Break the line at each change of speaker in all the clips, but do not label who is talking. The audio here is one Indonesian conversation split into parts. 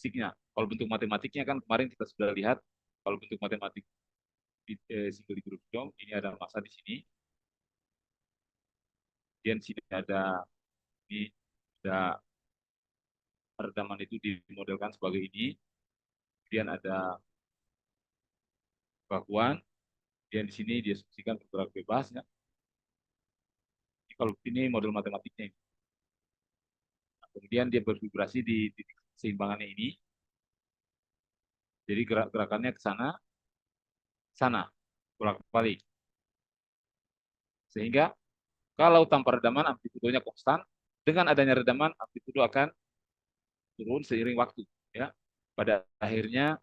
fisiknya. Kalau bentuk matematiknya kan kemarin kita sudah lihat, kalau bentuk matematik single degree of freedom, ini ada massa di sini, kemudian di sini ada ini ada redaman itu dimodelkan sebagai ini, kemudian ada bakuan, kemudian di sini diasumsikan bergerak bebas ya. Jadi kalau ini model matematiknya. Nah, kemudian dia bervibrasi di titik keseimbangannya ini, jadi gerakannya ke sana, sana, bolak-balik. Sehingga kalau tanpa redaman amplitudonya konstan, dengan adanya redaman amplitudo akan turun seiring waktu ya. Pada akhirnya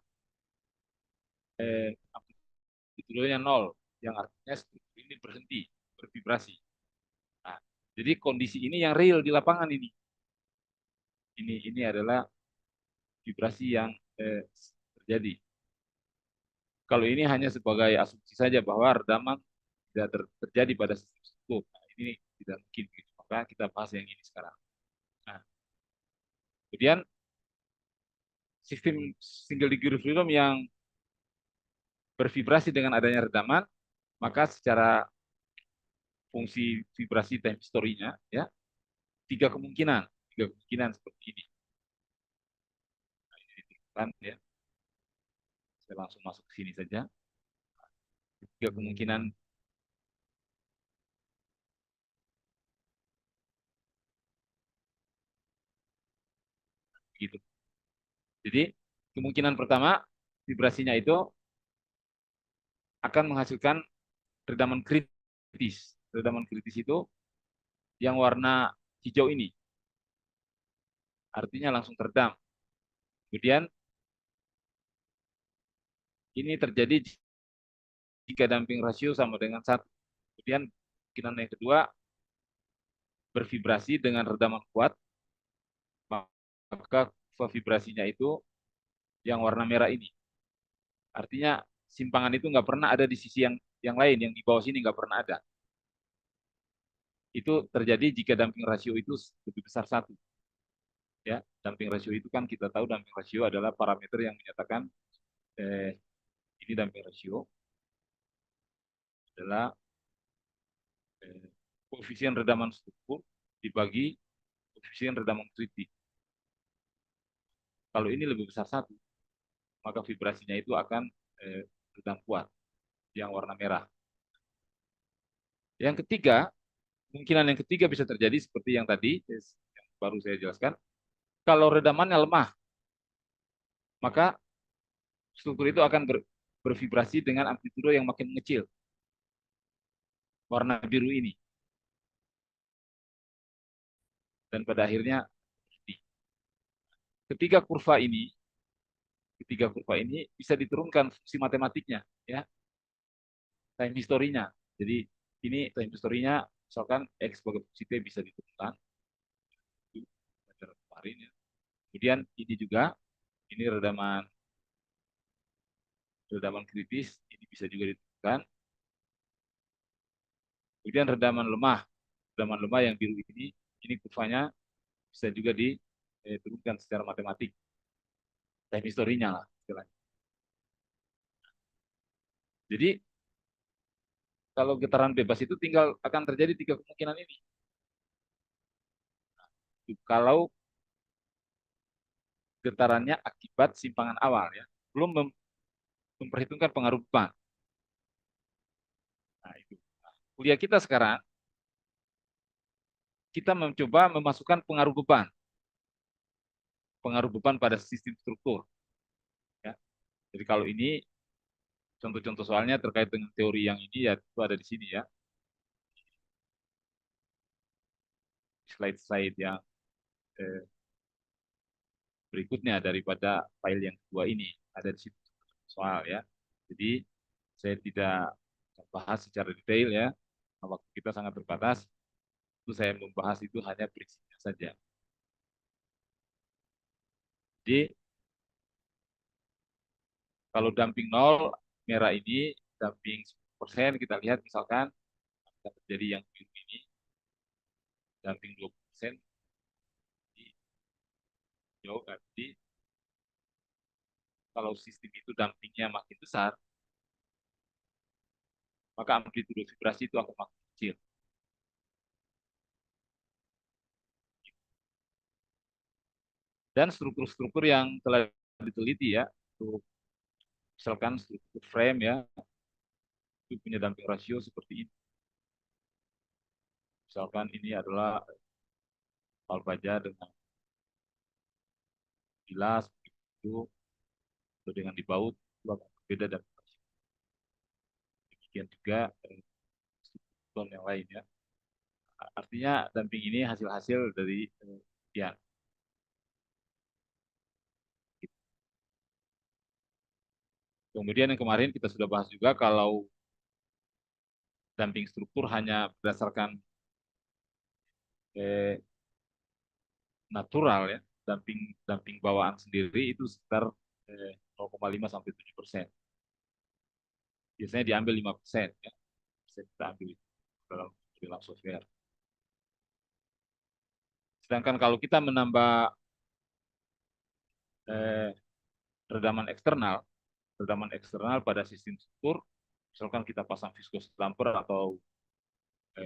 amplitudonya nol, yang artinya struktur ini berhenti bervibrasi. Nah, jadi kondisi ini yang real di lapangan ini. Ini adalah vibrasi yang terjadi. Kalau ini hanya sebagai asumsi saja bahwa redaman tidak terjadi pada sistem struktur. Nah, ini tidak mungkin. Maka kita bahas yang ini sekarang. Nah, kemudian sistem single degree of freedom yang bervibrasi dengan adanya redaman, maka secara fungsi vibrasi time history-nya ya, tiga kemungkinan seperti ini. Nah, ini ditentukan ya. Saya langsung masuk ke sini saja. Tiga kemungkinan begitu. Jadi kemungkinan pertama vibrasinya itu akan menghasilkan redaman kritis. Redaman kritis itu yang warna hijau ini, artinya langsung teredam. Kemudian ini terjadi jika damping rasio sama dengan 1. Kemudian kemungkinan yang kedua bervibrasi dengan redaman kuat, maka vibrasinya itu yang warna merah ini. Artinya simpangan itu nggak pernah ada di sisi yang lain, yang di bawah sini nggak pernah ada. Itu terjadi jika damping rasio itu lebih besar 1. Ya, damping rasio itu kan kita tahu damping rasio adalah parameter yang menyatakan ini damping rasio adalah koefisien redaman struktur dibagi koefisien redaman kritik. Kalau ini lebih besar 1, maka vibrasinya itu akan redam kuat yang warna merah. Yang ketiga, kemungkinan yang ketiga bisa terjadi seperti yang tadi yang baru saya jelaskan. Kalau redamannya lemah, maka struktur itu akan bervibrasi dengan amplitudo yang makin mengecil, warna biru ini. Dan pada akhirnya ketiga kurva ini, bisa diturunkan fungsi matematiknya, ya, time history-nya. Jadi ini time history-nya, misalkan X sebagai fungsi T bisa diturunkan. Itu kemarin ya. Kemudian ini juga, ini redaman kritis, ini bisa juga diturunkan. Kemudian redaman lemah yang biru ini kurvanya bisa juga diturunkan secara matematik. Time history-nya lah istilahnya. Jadi kalau getaran bebas itu tinggal akan terjadi tiga kemungkinan ini. Kalau getarannya akibat simpangan awal ya, belum memperhitungkan pengaruh beban. Nah, itu. Nah, kuliah kita sekarang kita mencoba memasukkan pengaruh beban pada sistem struktur. Ya. Jadi kalau ini contoh-contoh soalnya terkait dengan teori yang ini ya itu ada di sini ya. Slide-slide yang eh, berikutnya daripada file yang kedua ini ada di situ soal ya. Jadi saya tidak bahas secara detail ya. Waktu kita sangat terbatas. Itu saya membahas itu hanya prinsipnya saja. Jadi kalau dumping 0 merah ini, dumping 10% kita lihat misalkan akan terjadi yang biru ini, dumping 20% di jauh tadi kalau sistem itu dampingnya makin besar, maka amplitudo vibrasi itu akan makin kecil. Dan struktur-struktur yang telah diteliti ya, untuk misalkan struktur frame ya, itu punya damping rasio seperti ini. Misalkan ini adalah pal baja dengan bilas, itu atau dengan dibaut itu akan berbeda dan demikian juga struktur yang lain ya. Artinya damping ini hasil-hasil dari ya. Kemudian yang kemarin kita sudah bahas juga kalau damping struktur hanya berdasarkan eh, natural ya, damping damping bawaan sendiri itu sekitar 0,5 sampai 7%. Biasanya diambil 5% ya. Bisa kita ambil dalam software. Sedangkan kalau kita menambah eh, redaman eksternal pada sistem struktur, misalkan kita pasang viscose damper atau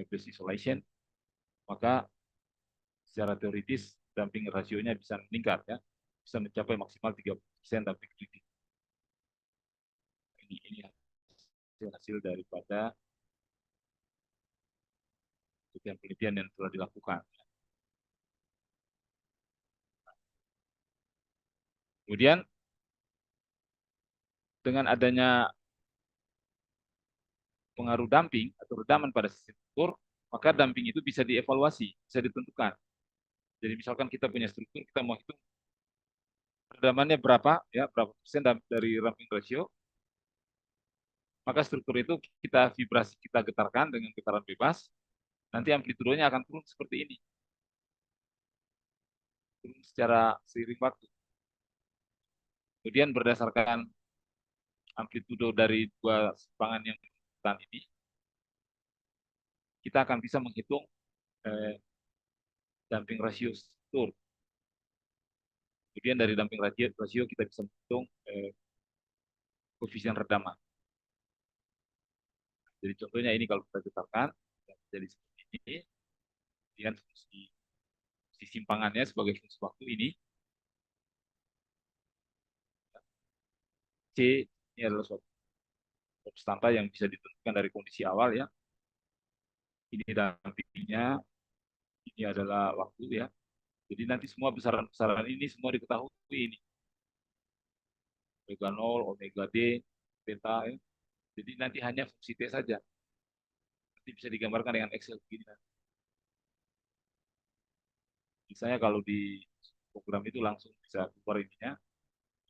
base isolation, maka secara teoritis damping rasionya bisa meningkat ya, bisa mencapai maksimal 30% damping kritik. Ini hasil daripada penelitian yang telah dilakukan. Kemudian dengan adanya pengaruh damping atau redaman pada sistem struktur, maka damping itu bisa dievaluasi, bisa ditentukan. Jadi misalkan kita punya struktur, kita mau hitung redamannya berapa, ya berapa persen dari damping ratio, maka struktur itu kita vibrasi, kita getarkan dengan getaran bebas, nanti amplitudonya akan turun seperti ini, turun secara seiring waktu. Kemudian berdasarkan amplitudo dari dua simpangan yang berputar ini, kita akan bisa menghitung eh, damping rasio struktur. Kemudian dari damping rasio kita bisa menghitung koefisien redaman. Jadi contohnya ini kalau kita getarkan, jadi seperti ini. Kemudian fungsi simpangannya sebagai fungsi waktu ini, C ini adalah suatu konstanta yang bisa ditentukan dari kondisi awal ya. Ini dampingnya, ini adalah waktu ya. Jadi nanti semua besaran-besaran ini semua diketahui ini. Omega 0, omega D, beta ya. Jadi nanti hanya fungsi T saja. Nanti bisa digambarkan dengan Excel begini. Misalnya kalau di program itu langsung bisa keluar ininya.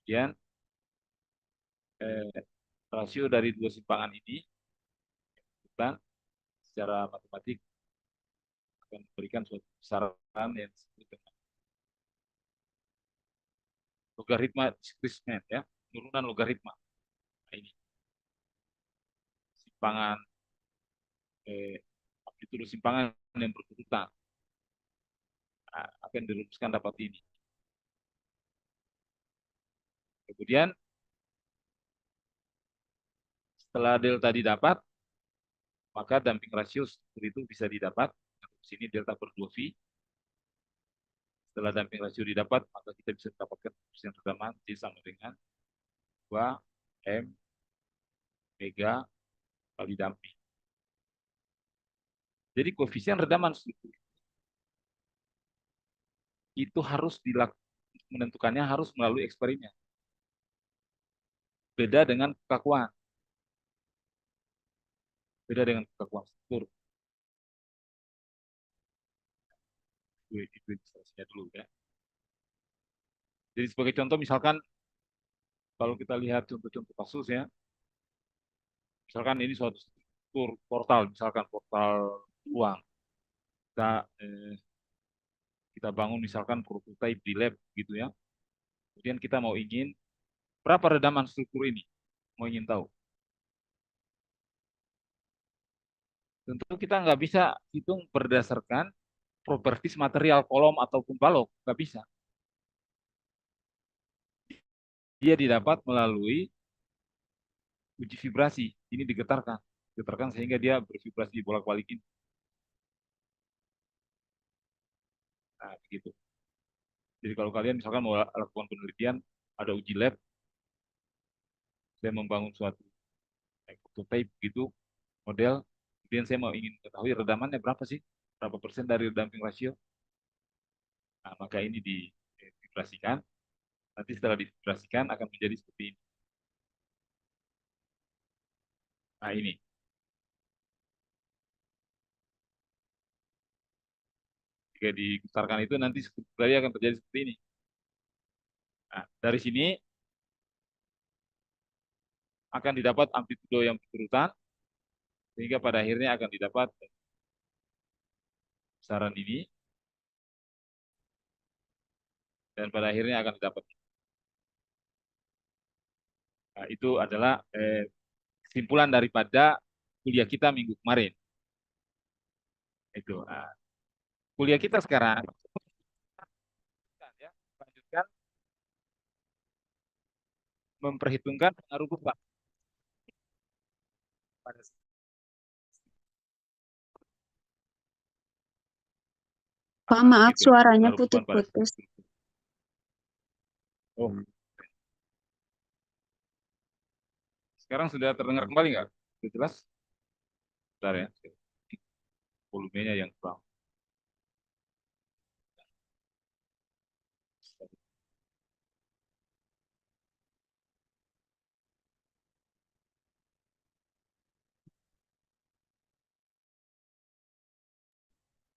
Kemudian eh, rasio dari dua simpangan ini bukan secara matematik akan memberikan suatu besaran yang disebut dengan logaritma displacement ya, penurunan logaritma. Nah, ini simpangan amplitudo simpangan yang berurutan akan dirumuskan dapat ini. Kemudian setelah delta didapat, maka damping rasio itu bisa didapat. Di sini delta per 2V. Setelah damping rasio didapat, maka kita bisa mendapatkan koefisien redaman T sama dengan 2M Mega kali damping. Jadi koefisien redaman struktur itu harus menentukannya harus melalui eksperimen. Beda dengan kekakuan. Beda dengan kekakuan struktur. Itu ilustrasinya dulu ya. Jadi sebagai contoh misalkan kalau kita lihat contoh-contoh kasus ya, misalkan ini suatu struktur portal, misalkan portal ruang. Kita kita bangun misalkan prototipe di lab gitu ya. Kemudian kita mau ingin berapa redaman struktur ini? Mau ingin tahu. Tentu kita nggak bisa hitung berdasarkan properties material kolom ataupun balok, nggak bisa. dia didapat melalui uji vibrasi. Ini digetarkan sehingga dia bervibrasi bolak-balik ini. Nah, begitu. Jadi kalau kalian misalkan mau lakukan penelitian, ada uji lab, saya membangun suatu prototype gitu, model, kemudian saya mau ingin ketahui redamannya berapa sih, berapa persen dari damping rasio. Nah, maka ini divibrasikan. Nanti setelah divibrasikan akan menjadi seperti ini. Nah, ini. Jika dibesarkan itu nanti sebenarnya akan terjadi seperti ini. Nah, dari sini akan didapat amplitudo yang berurutan, sehingga pada akhirnya akan didapat besaran ini, dan pada akhirnya akan didapat. Nah, itu adalah kesimpulan daripada kuliah kita minggu kemarin. Itu. Nah, kuliah kita sekarang, ya, lanjutkan memperhitungkan pengaruh beban pada
Pak,
nah,
maaf
begitu.
suaranya
Pengaruh beban pada
putus-putus.
struktur. Oh, sekarang sudah terdengar kembali nggak? Sudah jelas? Bentar ya. Volumenya yang kurang.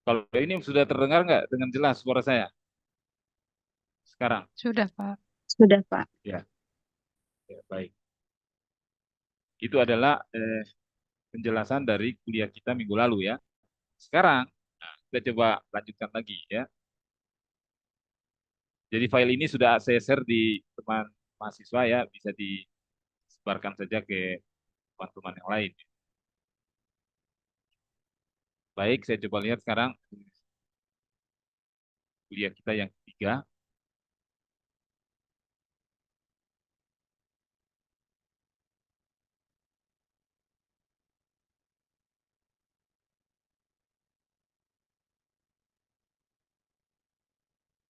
Kalau ini sudah terdengar nggak dengan jelas suara saya sekarang?
Sudah, Pak.
Sudah, Pak.
Ya, ya baik. Itu adalah penjelasan dari kuliah kita minggu lalu ya. Sekarang nah, kita coba lanjutkan lagi ya. Jadi file ini sudah saya share di teman mahasiswa ya, bisa disebarkan saja ke teman-teman yang lain. Baik, saya coba lihat sekarang kuliah kita yang ketiga.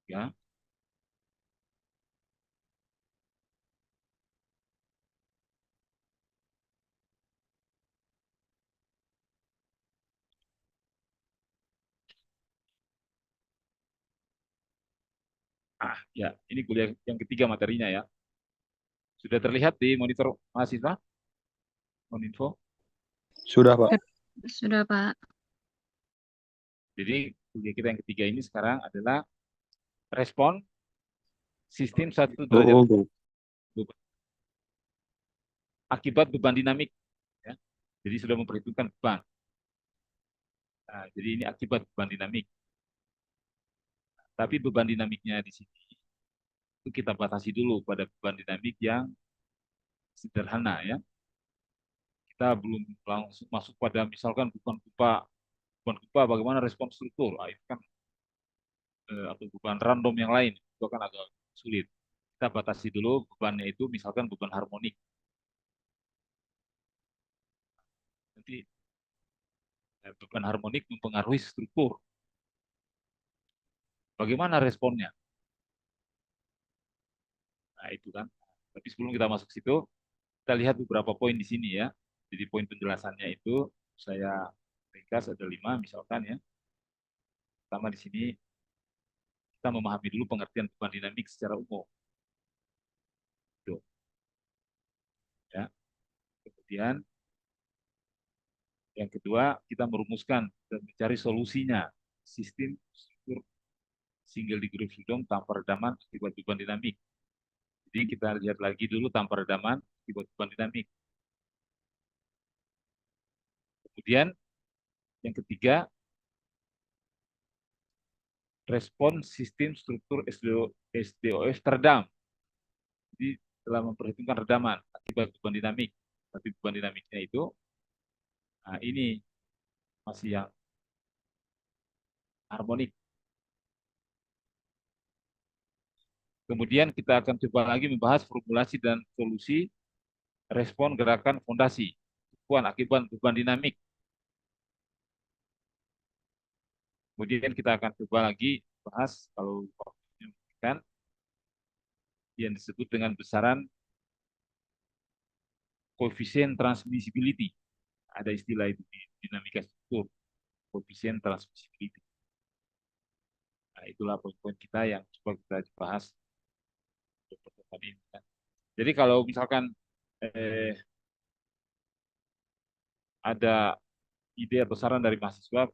Ya. Ya, ini kuliah yang ketiga materinya ya. Sudah terlihat di monitor mahasiswa? Moninfo.
Sudah, Pak.
Sudah, Pak.
Jadi kuliah kita yang ketiga ini sekarang adalah respon sistem satu derajat
Oh,
beban akibat beban dinamik. Ya. Jadi sudah memperhitungkan beban. Nah, jadi ini akibat beban dinamik. Tapi beban dinamiknya di sini itu kita batasi dulu pada beban dinamik yang sederhana ya. Kita belum langsung masuk pada misalkan beban kupa bagaimana respon struktur. Nah, itu kan atau beban random yang lain itu kan agak sulit. Kita batasi dulu bebannya itu misalkan beban harmonik. Nanti beban harmonik mempengaruhi struktur. Bagaimana responnya? Nah, itu kan. Tapi sebelum kita masuk situ, kita lihat beberapa poin di sini ya. Jadi poin penjelasannya itu saya ringkas ada 5 misalkan ya. Pertama di sini kita memahami dulu pengertian beban dinamik secara umum. Tuh, ya. Kemudian yang kedua kita merumuskan dan mencari solusinya sistem struktur single degree freedom tanpa redaman akibat beban dinamik. Jadi kita lihat lagi dulu tanpa redaman akibat beban dinamik. Kemudian yang ketiga respon sistem struktur SDOF teredam. Jadi telah memperhitungkan redaman akibat beban dinamik. Tapi beban dinamiknya itu, nah ini masih yang harmonik. Kemudian kita akan coba lagi membahas formulasi dan solusi respon gerakan fondasi, tumpuan akibat beban dinamik. Kemudian kita akan coba lagi bahas kalau waktunya memungkinkan yang disebut dengan besaran koefisien transmissibility. Ada istilah itu di dinamika struktur, koefisien transmissibility. Nah, itulah poin-poin kita yang coba kita bahas untuk pertemuan ini. Jadi kalau misalkan ada ide atau saran dari mahasiswa,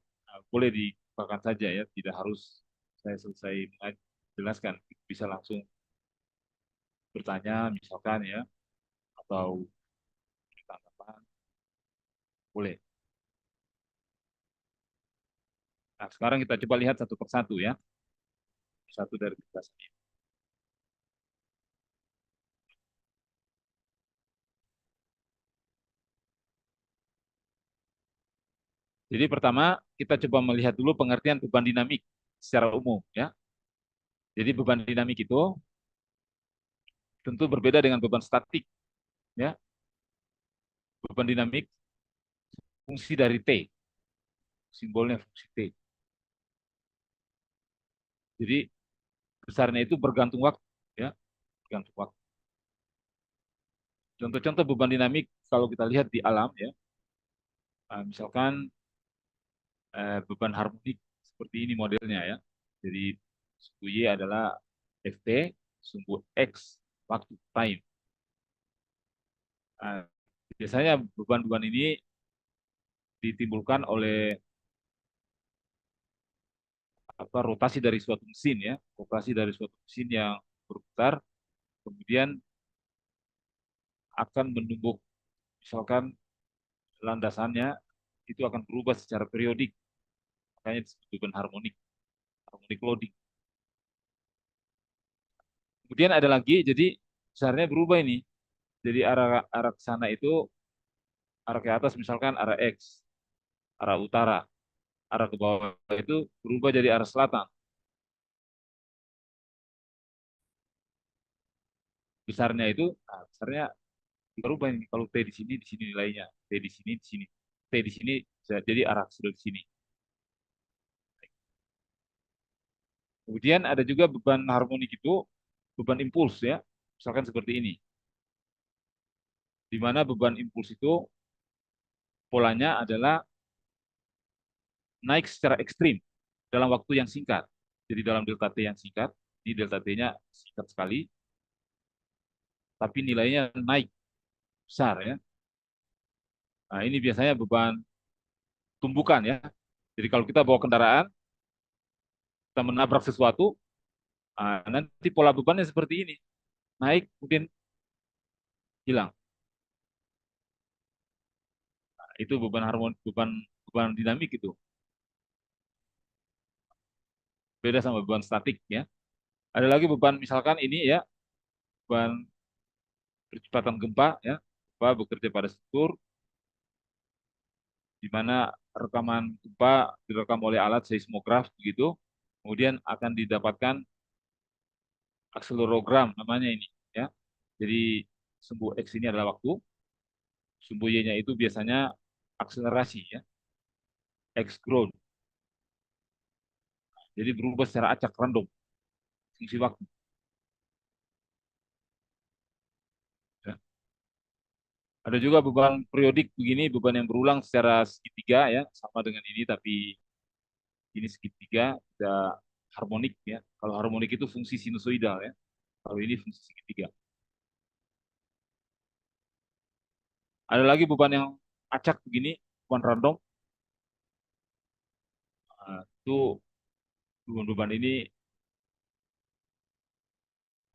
boleh dikatakan saja ya, tidak harus saya selesai menjelaskan, bisa langsung bertanya misalkan ya, atau tanggapan, boleh. Nah, sekarang kita coba lihat satu persatu ya, satu dari penjelasan ini. Jadi pertama kita coba melihat dulu pengertian beban dinamik secara umum ya. Jadi beban dinamik itu tentu berbeda dengan beban statik ya. Beban dinamik fungsi dari T, simbolnya fungsi T. Jadi besarnya itu bergantung waktu ya, bergantung waktu. Contoh-contoh beban dinamik kalau kita lihat di alam ya, misalkan beban harmonik seperti ini modelnya ya. Jadi sumbu Y adalah Ft, sumbu X waktu time. Biasanya beban-beban ini ditimbulkan oleh rotasi dari suatu mesin ya, rotasi dari suatu mesin yang berputar, kemudian akan menumbuk misalkan landasannya itu akan berubah secara periodik, makanya disebut beban harmonik, harmonik loading. Kemudian ada lagi, jadi besarnya berubah ini, jadi arah arah ke sana itu arah ke atas misalkan arah X, arah utara, arah ke bawah itu berubah jadi arah selatan. Besarnya itu, besarnya berubah ini. Kalau T di sini nilainya, T di sini, di sini, T di sini bisa jadi arah sudah di sini. Kemudian ada juga beban harmonik itu beban impuls ya, misalkan seperti ini, di mana beban impuls itu polanya adalah naik secara ekstrim dalam waktu yang singkat. Jadi dalam delta T yang singkat, ini delta T-nya singkat sekali, tapi nilainya naik besar ya. Nah, ini biasanya beban tumbukan ya. Jadi kalau kita bawa kendaraan, kita menabrak sesuatu, nanti pola bebannya seperti ini. Naik, kemudian hilang. Nah, itu beban harmoni, beban dinamik itu. Beda sama beban statik ya. Ada lagi beban misalkan ini ya, beban percepatan gempa ya. Gempa bekerja pada struktur di mana rekaman gempa direkam oleh alat seismograf begitu. Kemudian akan didapatkan akselerogram namanya ini ya. Jadi sumbu X ini adalah waktu, sumbu Y-nya itu biasanya akselerasi ya, X growth. Jadi berubah secara acak random fungsi waktu. Ya. Ada juga beban periodik begini, beban yang berulang secara segitiga ya, sama dengan ini tapi ini segitiga, tidak harmonik ya. Kalau harmonik itu fungsi sinusoidal ya. Kalau ini fungsi segitiga. Ada lagi beban yang acak begini, beban random. Itu beban-beban ini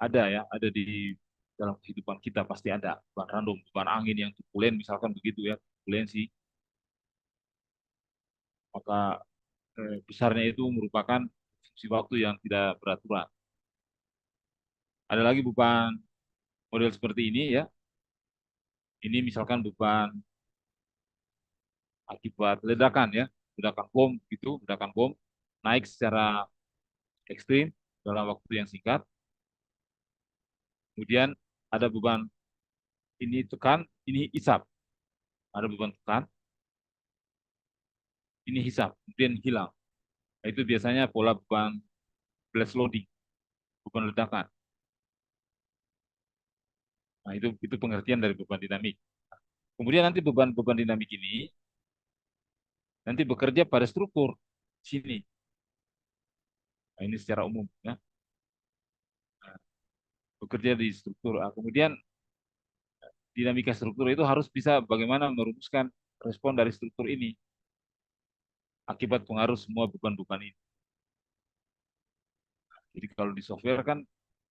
ada ya, ada di dalam kehidupan kita pasti ada beban random, beban angin yang turbulen misalkan begitu ya, turbulensi. Maka besarnya itu merupakan fungsi waktu yang tidak beraturan. Ada lagi beban model seperti ini ya. Ini misalkan beban akibat ledakan ya, ledakan bom gitu, ledakan bom naik secara ekstrim dalam waktu yang singkat. Kemudian ada beban ini tekan, ini hisap. Ada beban tekan, ini hisap, kemudian hilang. Nah, itu biasanya pola beban blast loading, beban ledakan. Nah, itu pengertian dari beban dinamik. Kemudian nanti beban-beban dinamik ini nanti bekerja pada struktur sini. Nah, ini secara umum ya. Nah, bekerja di struktur. Nah, kemudian dinamika struktur itu harus bisa bagaimana merumuskan respon dari struktur ini akibat pengaruh semua beban-beban ini. Jadi kalau di software kan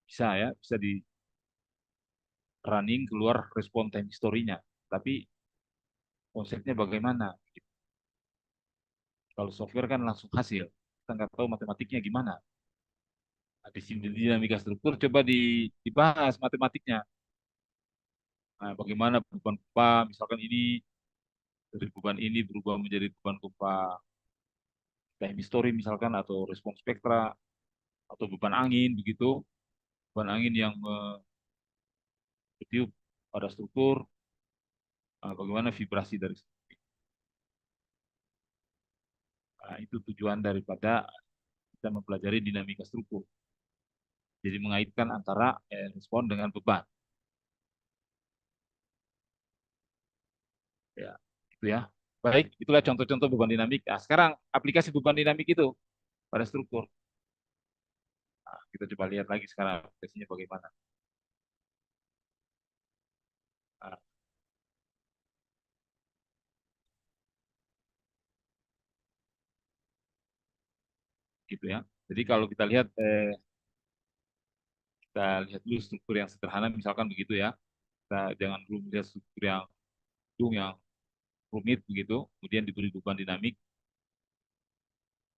bisa ya, bisa di running keluar respon time history-nya. Tapi konsepnya bagaimana? Kalau software kan langsung hasil. Kita nggak tahu matematiknya gimana. Nah, di sini di dinamika struktur coba dibahas matematiknya. Nah, bagaimana beban gempa, misalkan ini dari beban ini berubah menjadi beban gempa time history misalkan atau respon spektra atau beban angin begitu, beban angin yang bertiup pada struktur, bagaimana vibrasi dari struktur. Nah, itu tujuan daripada kita mempelajari dinamika struktur. Jadi mengaitkan antara respon dengan beban. Ya, itu ya. Baik, itulah contoh-contoh beban dinamik. Nah, sekarang aplikasi beban dinamik itu pada struktur. Nah, kita coba lihat lagi sekarang aplikasinya bagaimana. Nah, gitu ya. Jadi kalau kita lihat dulu struktur yang sederhana, misalkan begitu ya. Kita jangan dulu melihat struktur yang gedung yang rumit begitu, kemudian diberi beban dinamik.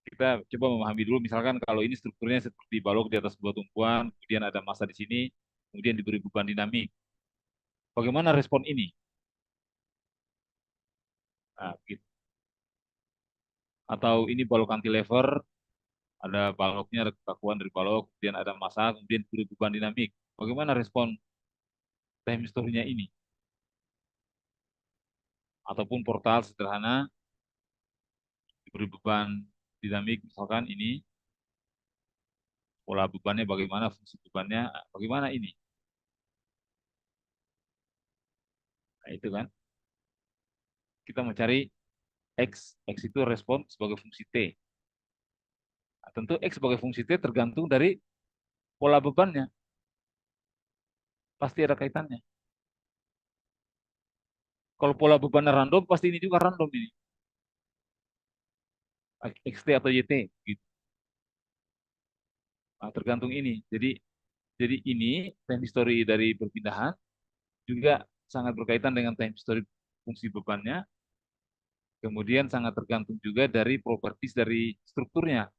Kita coba memahami dulu, misalkan kalau ini strukturnya seperti balok di atas sebuah tumpuan, kemudian ada massa di sini, kemudian diberi beban dinamik. Bagaimana respon ini? Nah, begitu. Atau ini balok cantilever, ada baloknya, ada kekakuan dari balok, kemudian ada massa, kemudian diberi beban dinamik. Bagaimana respon time history-nya ini? Ataupun portal sederhana, diberi beban dinamik, misalkan ini, pola bebannya bagaimana, fungsi bebannya, bagaimana ini? Nah, itu kan. Kita mencari X itu respon sebagai fungsi T. Nah, tentu X sebagai fungsi T tergantung dari pola bebannya. Pasti ada kaitannya. Kalau pola bebannya random, pasti ini juga random ini. XT atau YT. Gitu. Nah, tergantung ini. Jadi ini time history dari perpindahan juga sangat berkaitan dengan time history fungsi bebannya. Kemudian sangat tergantung juga dari properties dari strukturnya.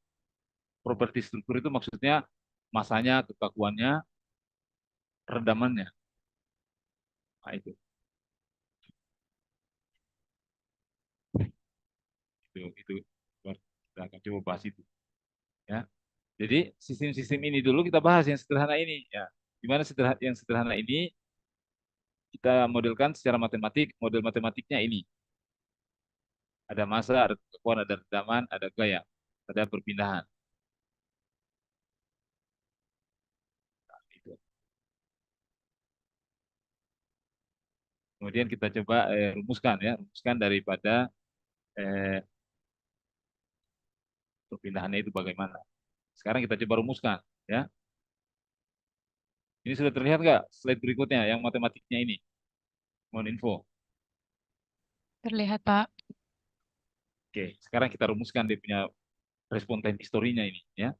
Properti struktur itu maksudnya masanya, kekakuannya, rendamannya. Nah, itu kita akan coba bahas itu ya. Jadi sistem-sistem ini dulu kita bahas yang sederhana ini ya. Gimana yang sederhana ini kita modelkan secara matematik, model matematiknya ini. Ada massa, ada kekuatan, ada rendaman, ada gaya, ada perpindahan. Nah, itu. Kemudian kita coba rumuskan ya, rumuskan daripada eh, perpindahannya itu bagaimana. Sekarang kita coba rumuskan ya. Ini sudah terlihat nggak slide berikutnya yang matematiknya ini? Mohon info.
Terlihat, Pak.
Oke, sekarang kita rumuskan dia punya respon time history-nya ini ya.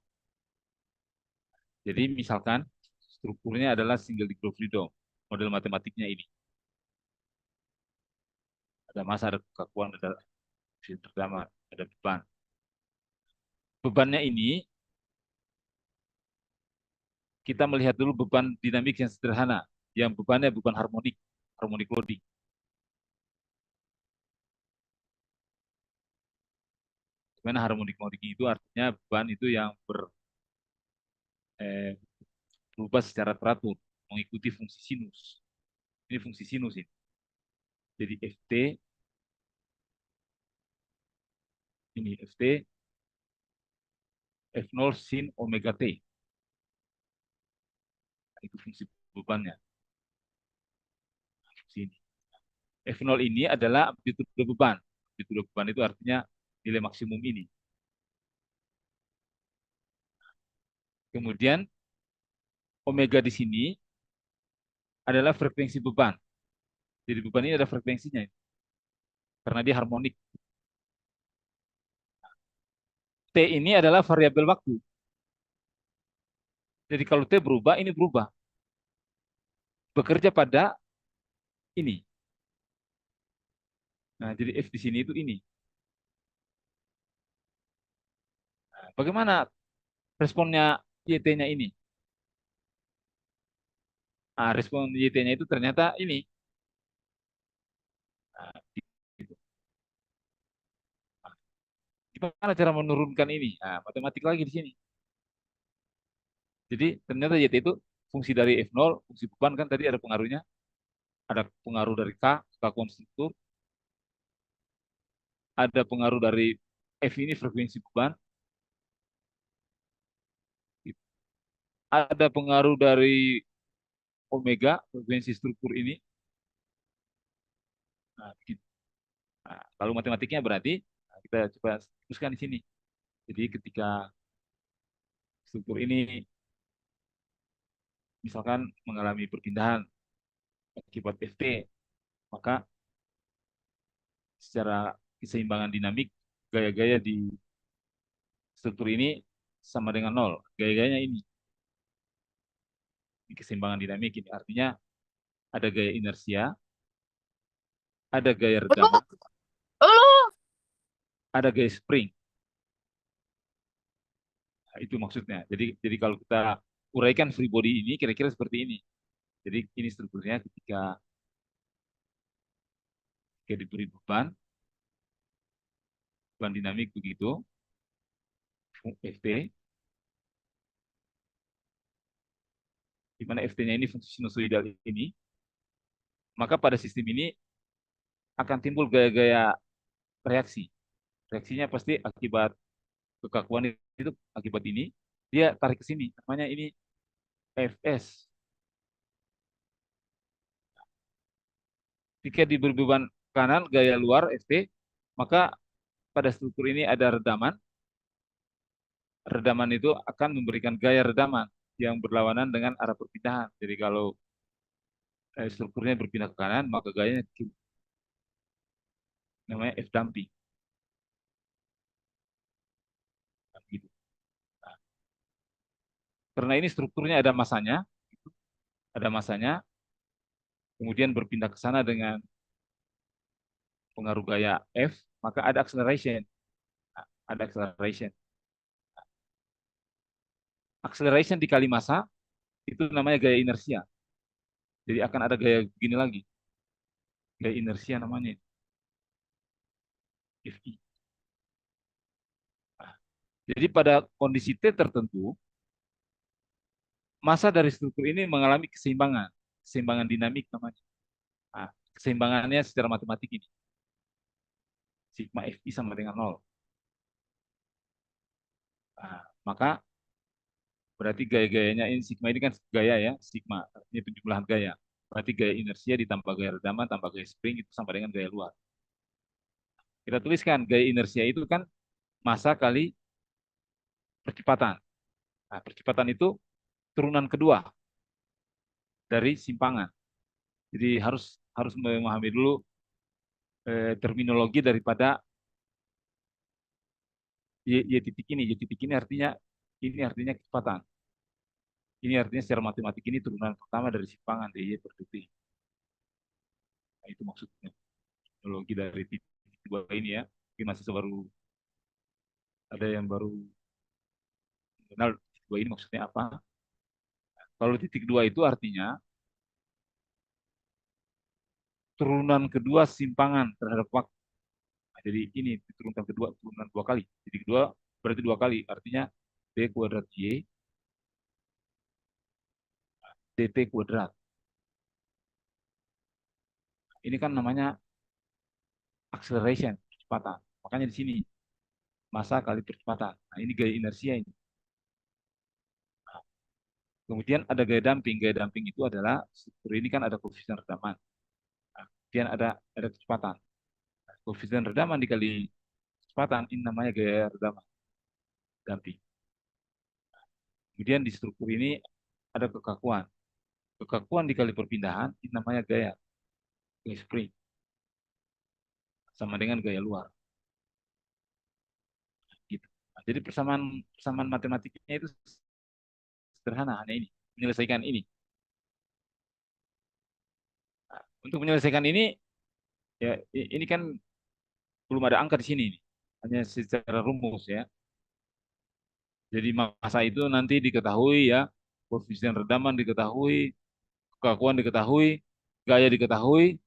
Jadi misalkan strukturnya adalah single degree of freedom. Model matematiknya ini. Ada massa, ada kekakuan, ada pertama, ada beban. Bebannya ini kita melihat dulu beban dinamik yang sederhana. Yang bebannya beban harmonik, harmonik loading. Dimana harmonik loading itu artinya beban itu yang berubah secara teratur. mengikuti fungsi sinus. Ini fungsi sinus ini. Jadi Ft ini Ft F0 sin omega T. Nah, itu fungsi bebannya. Fungsi ini. F0 ini adalah amplitude beban. Amplitude beban itu artinya nilai maksimum ini. Kemudian omega di sini adalah frekuensi beban. Jadi beban ini ada frekuensinya karena dia harmonik. T ini adalah variabel waktu. Jadi kalau T berubah, ini berubah. Bekerja pada ini. Nah, jadi F di sini itu ini. Nah, bagaimana responnya YT-nya ini? Nah, respon YT-nya itu ternyata ini. Nah, gitu. Nah, gimana cara menurunkan ini? Nah, matematik lagi di sini. Jadi ternyata YT itu fungsi dari F0, fungsi beban kan tadi ada pengaruhnya. Ada pengaruh dari K konstruktur. Ada pengaruh dari F ini frekuensi beban. Ada pengaruh dari omega, frekuensi struktur ini. Nah, begitu. Nah, kalau matematiknya berarti kita coba teruskan di sini. Jadi ketika struktur ini misalkan mengalami perpindahan akibat Ft, maka secara keseimbangan dinamik gaya-gaya di struktur ini sama dengan nol. Gaya-gayanya ini keseimbangan dinamik ini artinya ada gaya inersia, ada gaya redaman, ada gaya spring. Nah, itu maksudnya. Jadi kalau kita uraikan free body ini kira-kira seperti ini. Jadi ini strukturnya ketika diberi beban dinamik begitu, Ft, di mana Ft-nya ini fungsi sinusoidal ini, maka pada sistem ini akan timbul gaya-gaya reaksi. Reaksinya pasti akibat kekakuan itu, akibat ini, dia tarik ke sini. Namanya ini Fs. Jika diberi beban kanan, gaya luar Ft, maka pada struktur ini ada redaman. Redaman itu akan memberikan gaya redaman yang berlawanan dengan arah perpindahan. Jadi kalau strukturnya berpindah ke kanan, maka gayanya kiri. Namanya F damping. Gitu. Nah, karena ini strukturnya ada masanya, kemudian berpindah ke sana dengan pengaruh gaya F, maka ada acceleration. Nah, ada acceleration. Acceleration dikali massa itu namanya gaya inersia. Jadi akan ada gaya begini lagi. Gaya inersia namanya. Fi. Nah, jadi pada kondisi T tertentu, massa dari struktur ini mengalami keseimbangan. Keseimbangan dinamik namanya. Nah, keseimbangannya secara matematik ini. Sigma Fi sama dengan 0. Nah, maka berarti gaya-gayanya ini sigma ini kan gaya ya, sigma artinya penjumlahan gaya. Berarti gaya inersia ditambah gaya redaman tambah gaya spring itu sama dengan gaya luar. Kita tuliskan gaya inersia itu kan massa kali percepatan. Nah, percepatan itu turunan kedua dari simpangan. Jadi harus harus memahami dulu terminologi daripada y titik ini. Y titik ini artinya kecepatan. Ini artinya secara matematik ini turunan pertama dari simpangan Y per detik. Nah, itu maksudnya teknologi dari titik dua ini ya. Mungkin masih baru ada yang baru mengenal titik dua ini maksudnya apa. Kalau titik dua itu artinya turunan kedua simpangan terhadap waktu. Nah, jadi ini diturunkan kedua, turunan dua kali. Titik dua berarti dua kali, artinya D kuadrat Y dt kuadrat. Ini kan namanya acceleration, percepatan. Makanya di sini massa kali percepatan. Nah, ini gaya inersia ini. Kemudian ada gaya damping. Gaya damping itu adalah struktur ini kan ada koefisien redaman. Nah, kemudian ada kecepatan. Nah, koefisien redaman dikali kecepatan ini namanya gaya redaman damping. Kemudian di struktur ini ada kekakuan. Kekakuan dikali perpindahan ini namanya gaya spring sama dengan gaya luar. Gitu. Nah, jadi persamaan persamaan matematiknya itu sederhana, hanya ini menyelesaikan ini. Nah, untuk menyelesaikan ini ya ini kan belum ada angka di sini, hanya secara rumus ya. Jadi massa itu nanti diketahui ya, koefisien redaman diketahui, kekakuan diketahui, gaya diketahui,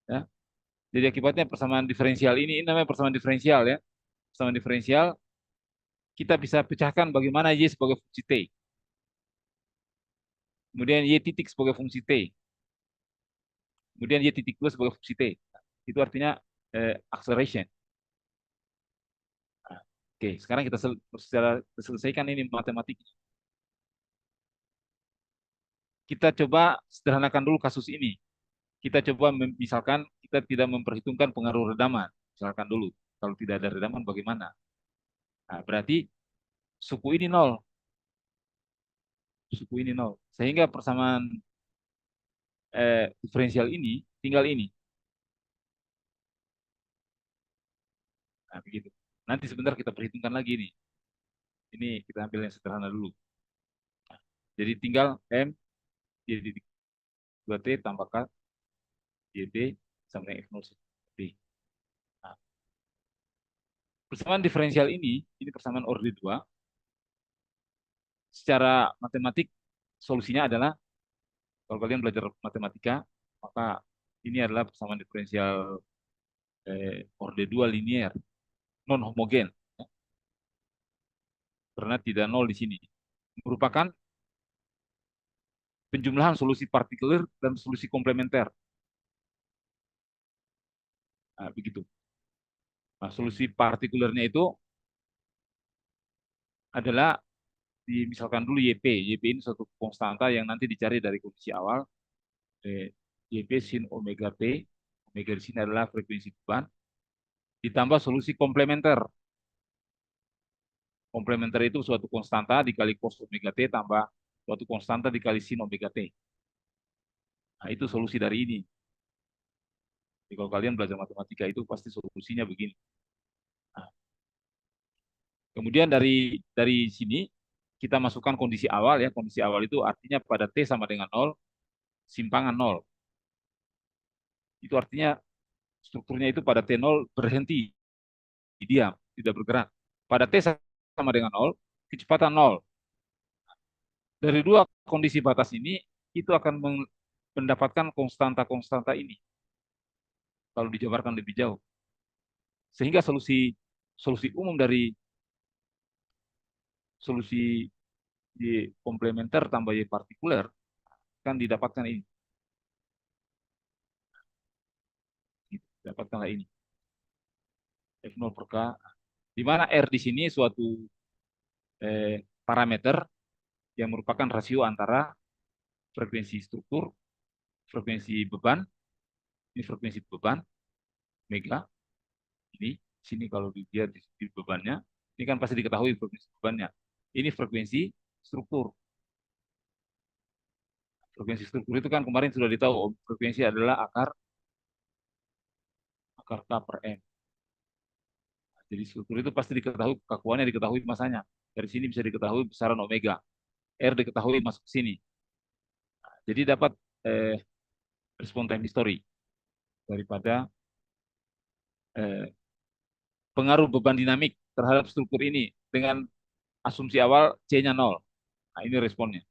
ya. Jadi akibatnya persamaan diferensial ini namanya persamaan diferensial ya. Persamaan diferensial kita bisa pecahkan bagaimana y sebagai fungsi t, kemudian y titik sebagai fungsi t, kemudian y titik 2 sebagai fungsi t. Itu artinya acceleration. Nah, oke, sekarang kita selesaikan ini matematik. Kita coba sederhanakan dulu kasus ini. Kita coba misalkan kita tidak memperhitungkan pengaruh redaman. Misalkan dulu, kalau tidak ada redaman bagaimana? Nah, berarti suku ini nol. Suku ini nol. Sehingga persamaan diferensial ini tinggal ini. Nah, begitu. Nanti sebentar kita perhitungkan lagi nih. Ini kita ambil yang sederhana dulu. Jadi tinggal M jadi 2T tambah K JD sama dengan F0 D. Nah, persamaan diferensial ini persamaan orde 2. Secara matematik solusinya adalah, kalau kalian belajar matematika, maka ini adalah persamaan diferensial orde 2 linier, non homogen, ya. Karena tidak nol di sini. Merupakan penjumlahan solusi partikular dan solusi komplementer. Nah, begitu. Nah, solusi partikulernya itu adalah misalkan dulu YP. YP ini suatu konstanta yang nanti dicari dari kondisi awal. YP sin omega T. Omega di sini adalah frekuensi beban. Ditambah solusi komplementer. Komplementer itu suatu konstanta dikali cos omega T tambah suatu konstanta dikali sin omega T. Nah, itu solusi dari ini. Jadi kalau kalian belajar matematika itu pasti solusinya begini. Nah, kemudian dari sini kita masukkan kondisi awal ya. Kondisi awal itu artinya pada T sama dengan 0, simpangan 0. Itu artinya strukturnya itu pada T0 berhenti, diam, tidak bergerak. Pada T sama dengan 0, kecepatan 0. Dari dua kondisi batas ini, itu akan mendapatkan konstanta-konstanta ini kalau dijabarkan lebih jauh. Sehingga solusi umum dari solusi Y komplementer tambah Y partikuler kan didapatkan ini. Dapatkanlah ini. F0 per K. Di mana R di sini suatu parameter yang merupakan rasio antara frekuensi struktur, frekuensi beban, ini frekuensi beban, mega, ini sini kalau dia di bebannya, ini kan pasti diketahui frekuensi bebannya. Ini frekuensi struktur. Frekuensi struktur itu kan kemarin sudah ditahu, frekuensi adalah akar K per M. Nah, jadi struktur itu pasti diketahui, kekakuannya diketahui masanya. Dari sini bisa diketahui besaran omega. R diketahui masuk ke sini. Nah, jadi dapat respon time history daripada pengaruh beban dinamik terhadap struktur ini dengan asumsi awal C-nya 0. Nah, ini responnya.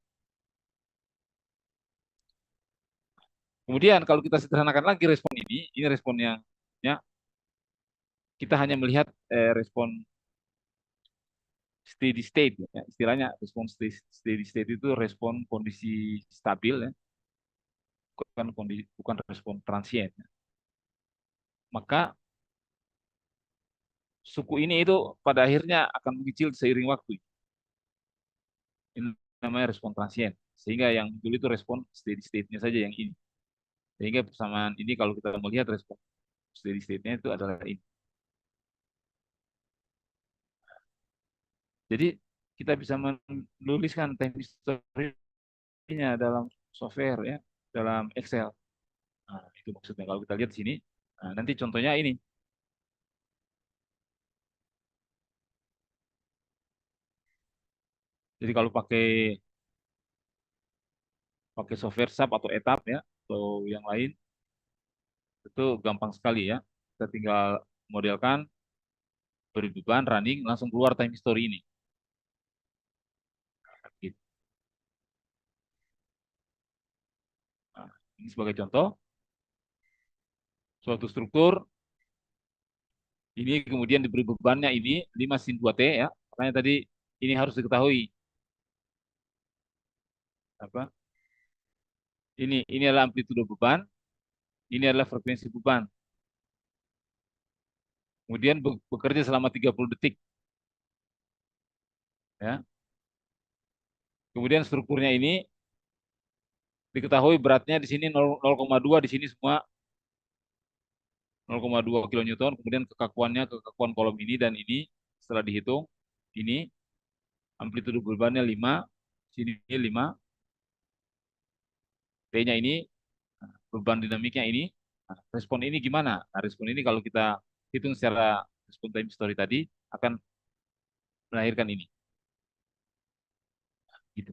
Kemudian kalau kita sederhanakan lagi respon ini respon yang ya, kita hanya melihat respon steady state ya. Istilahnya respon steady state itu respon kondisi stabil ya, bukan respon transient ya. Maka suku ini itu pada akhirnya akan mengecil seiring waktu. Ini namanya respon transient. Sehingga yang muncul itu respon steady state-nya saja yang ini. Sehingga persamaan ini kalau kita melihat respon steady state-nya itu adalah ini. Jadi kita bisa menuliskan time history-nya dalam software ya, dalam Excel. Nah, itu maksudnya kalau kita lihat di sini. Nah, nanti contohnya ini. Jadi kalau pakai pakai software SAP atau etap ya atau yang lain itu gampang sekali ya. Kita tinggal modelkan, beri beban, running, langsung keluar time history ini. Gitu. Nah, ini sebagai contoh, suatu struktur ini kemudian diberi bebannya ini 5 sin 2T ya. Makanya tadi ini harus diketahui apa? Ini adalah amplitudo beban, ini adalah frekuensi beban. Kemudian bekerja selama 30 detik ya. Kemudian strukturnya ini diketahui beratnya di sini 0,2, di sini semua 0,2 kilonewton, kemudian kekakuan kolom ini dan ini setelah dihitung ini amplitudo bebannya 5, sini 5, T-nya ini, beban dinamiknya ini. Nah, respon ini gimana? Nah, respon ini kalau kita hitung secara respon time story tadi akan melahirkan ini. Gitu.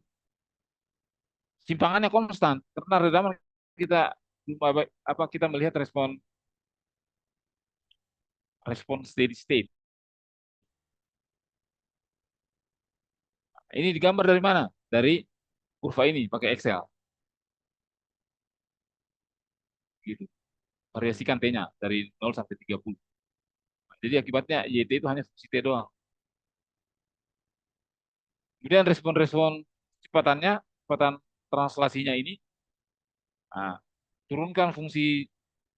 Simpangannya konstan karena redaman kita kita melihat respon steady state. Ini digambar dari mana? Dari kurva ini pakai Excel. Gitu. Variasikan T-nya dari 0 sampai 30. Jadi akibatnya YT itu hanya fungsi T doang. Kemudian respon-respon kecepatan translasinya ini, nah, turunkan fungsi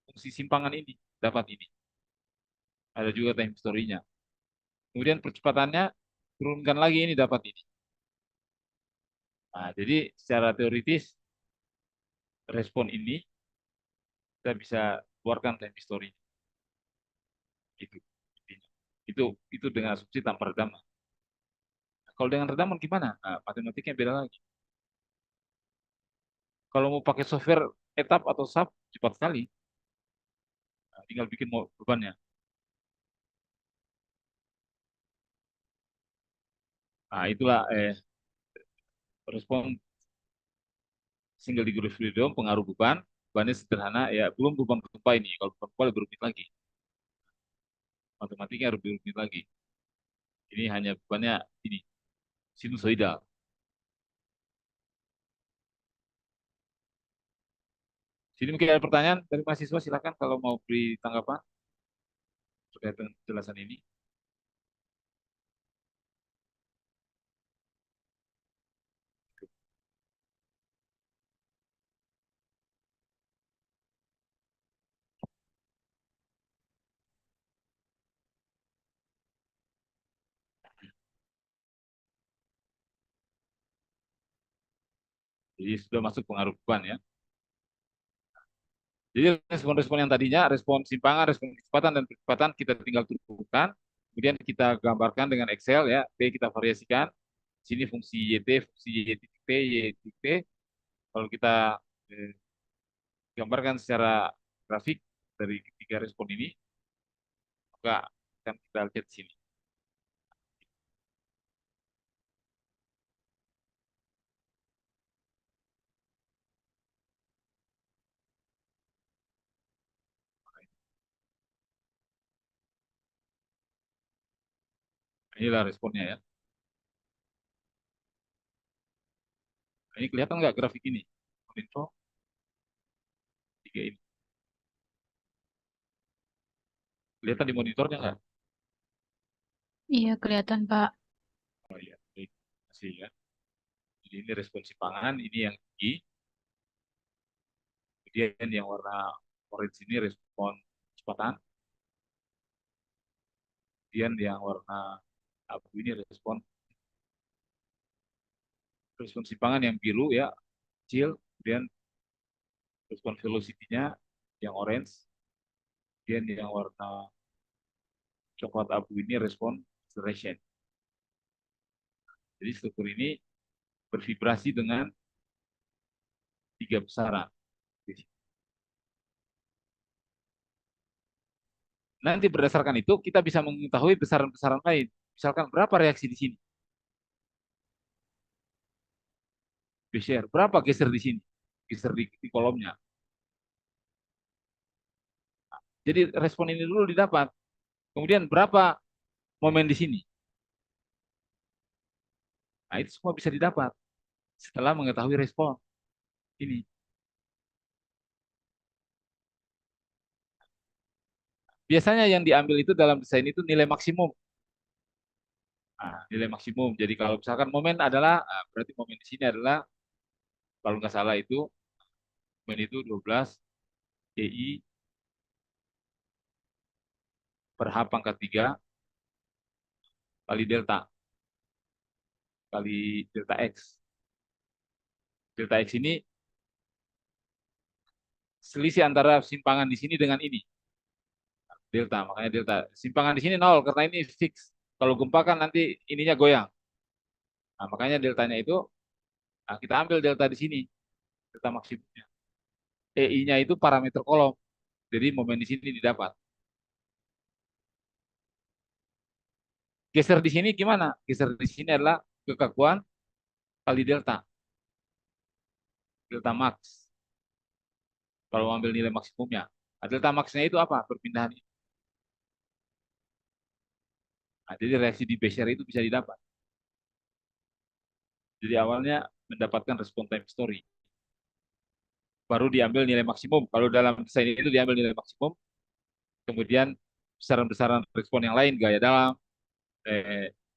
fungsi simpangan ini, dapat ini. Ada juga time history-nya. Kemudian percepatannya, turunkan lagi ini, dapat ini. Nah, jadi secara teoritis, respon ini kita bisa keluarkan time history. Itu, itu dengan asumsi tanpa redaman. Kalau dengan redaman gimana? Nah, matematiknya beda lagi. Kalau mau pakai software etap atau SAP, cepat sekali. Nah, tinggal bikin bebannya. Nah, itulah respon single degree freedom, pengaruh beban. Bebannya sederhana, ya belum beban gempa ini. Kalau beban gempa lebih rumit lagi. Matematiknya lebih rumit lagi. Ini hanya bebannya ini, sinusoidal. Sini mungkin ada pertanyaan dari mahasiswa, silakan kalau mau beri tanggapan terkait dengan penjelasan ini. Jadi sudah masuk pengaruh beban ya. Jadi respon-respon yang tadinya, respon simpangan, respon kecepatan, dan percepatan kita tinggal turunkan. Kemudian kita gambarkan dengan Excel ya, T kita variasikan. Sini fungsi YT, fungsi Y titik T, Y titik T. Kalau kita eh, gambarkan secara grafik dari ketiga respon ini, maka akan kita lihat di sini. Inilah responnya ya. Ini kelihatan nggak grafik ini? Info tiga ini. Kelihatan di monitornya nggak?
Iya, kelihatan, Pak.
Oh, sih ya. Jadi ini respon simpangan, ini yang tinggi. Kemudian yang warna orange ini respon kecepatan. Kemudian yang warna abu ini respon simpangan yang biru ya, kecil. Kemudian respon velocity-nya yang orange. Kemudian yang warna coklat abu ini respon acceleration. Jadi struktur ini bervibrasi dengan 3 besaran. Nanti berdasarkan itu kita bisa mengetahui besaran-besaran lain. Misalkan berapa reaksi di sini? Geser. Berapa geser di sini? Geser di kolomnya. Jadi respon ini dulu didapat. Kemudian berapa momen di sini? Nah, itu semua bisa didapat setelah mengetahui respon ini. Biasanya yang diambil itu dalam desain itu nilai maksimum. Nah, nilai maksimum. Jadi kalau misalkan momen adalah, berarti momen di sini adalah, kalau nggak salah itu, momen itu 12 GI per H pangkat 3 kali delta, kali delta X. Delta X ini selisih antara simpangan di sini dengan ini. Delta, makanya delta. Simpangan di sini 0, karena ini fix. Kalau gempa kan nanti ininya goyang. Nah, makanya deltanya itu, nah, kita ambil delta di sini, delta maksimumnya. EI-nya itu parameter kolom. Jadi momen di sini didapat. Geser di sini gimana? Geser di sini adalah kekakuan kali delta. Delta max. Kalau ambil nilai maksimumnya. Nah, delta max-nya itu apa? Perpindahan ini. Nah, jadi reaksi di Bezier itu bisa didapat. Jadi awalnya mendapatkan respon time story. Baru diambil nilai maksimum. Kalau dalam desain itu diambil nilai maksimum, kemudian besaran-besaran respon yang lain, gaya dalam,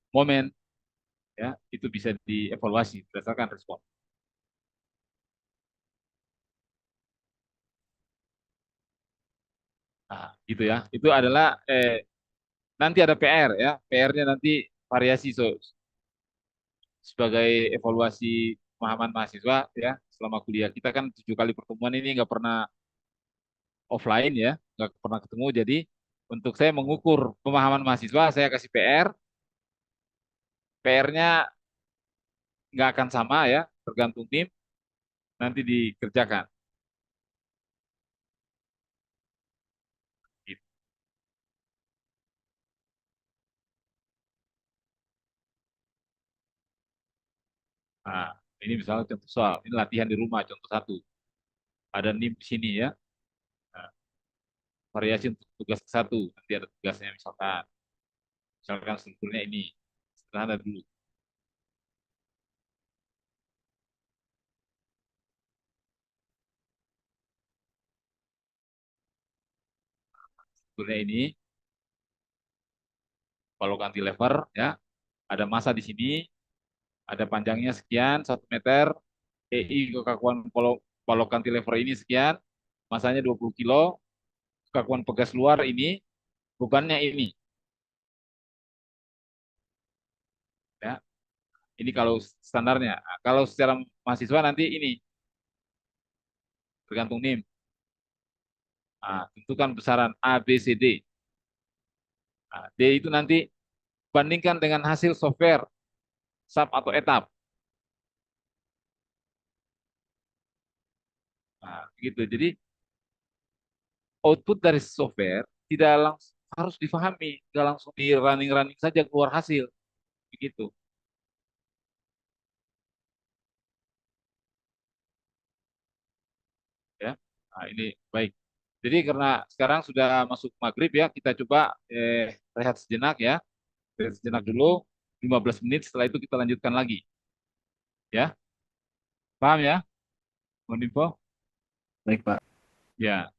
momen, ya itu bisa dievaluasi berdasarkan respon. Nah, gitu ya. Itu adalah nanti ada PR ya. PR-nya nanti variasi sebagai evaluasi pemahaman mahasiswa ya selama kuliah. Kita kan 7 kali pertemuan ini nggak pernah offline ya, nggak pernah ketemu. Jadi untuk saya mengukur pemahaman mahasiswa, saya kasih PR. PR-nya nggak akan sama ya, tergantung tim, nanti dikerjakan. Gitu. Nah, ini misalnya contoh soal, ini latihan di rumah, contoh satu. Ada NIM di sini ya, nah, variasi untuk tugas ke satu, nanti ada tugasnya misalkan strukturnya ini, sederhana dulu. Strukturnya ini, kalau cantilever ya, ada massa di sini, ada panjangnya sekian, 1 meter, EI kekakuan kalau cantilever ini sekian, masanya 20 kilo, kekakuan pegas luar ini, bebannya ini. Ya, ini kalau standarnya. Nah, kalau secara mahasiswa nanti ini tergantung NIM. Nah, tentukan besaran A, B, C, D. Nah, D itu nanti bandingkan dengan hasil software, sub atau etap. Nah, gitu. Jadi output dari software tidak langsung harus difahami, tidak langsung di running-running saja keluar hasil. Begitu. Ya. Nah, ini baik. Jadi karena sekarang sudah masuk maghrib ya, kita coba rehat sejenak ya. Rehat sejenak dulu, 15 menit, setelah itu kita lanjutkan lagi. Ya, paham ya, Bang Info?
Baik, Pak.
Ya,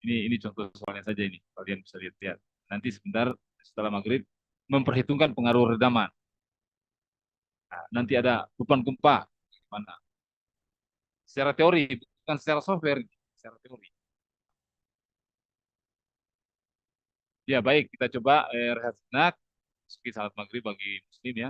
ini contoh soalnya saja ini. Kalian bisa lihat-lihat. Nanti sebentar setelah maghrib, memperhitungkan pengaruh redaman. Nah, nanti ada beban gempa, gimana? Secara teori, bukan secara software, secara teori. Ya baik, kita coba rehat sejenak. Meski salat maghrib bagi muslim ya.